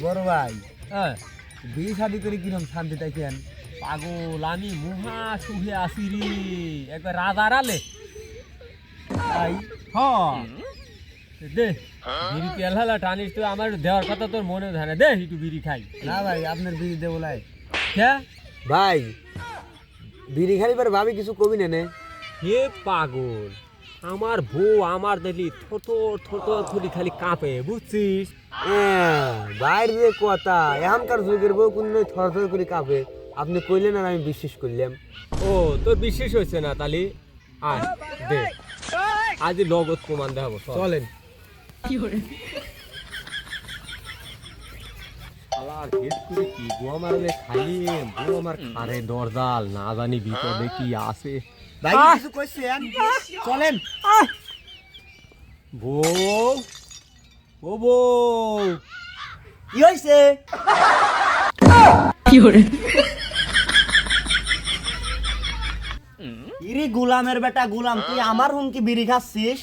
বড় ভাই হ্যাঁ বিয়ে শাদি করে কিরম শান্তি দেখেন? পাগল আমি মুহা সুখে আসি রে একবার রাজার আলে ভাই দে বিড়ি তেল হালা টানিস তো আমার দেওয়ার কথা তোর মনে হয় না দে একটু বিড়ি খাই না ভাই আপনার বিয়ে দেবো লাই। হ্যাঁ ভাই বিড়ি খালি পরে ভাবি কিছু কবি নেনে। হে পাগল আমার বউ আমার দেখলি থোর থরি খালি কাঁপে বুঝছিস বাইরে যে কথা এখনকার যুগের বউ কোন থর করে কাঁপে, আপনি কইলেন আর আমি বিশ্বাস করলাম। ও তোর বিশ্বাস হয়েছে না তালি আয় দে আজ নগদ প্রমাণ দেখাবো চলেন। শালার হেড করে কি গোয়া মারলে খালি বউ আমার খারে দরজাল না জানি ভিতরে কি আছে ভাই কিছু কইছেন? চলেন। বউ ও বউ কি হইছে? ইরে গুলামের বেটা গুলাম, তুই আমার হুমকি বিড়ি খাচ্ছিস?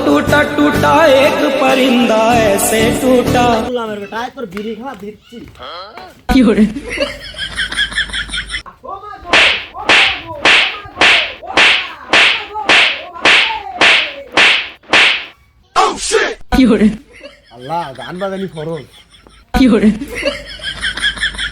टूटा टूटा एक परिंदा ऐसे टूटा গুলামের বেটা তোর বিড়ি খাওয়া দিচ্ছি। আল্লাহ গান বাজানি ফরজ।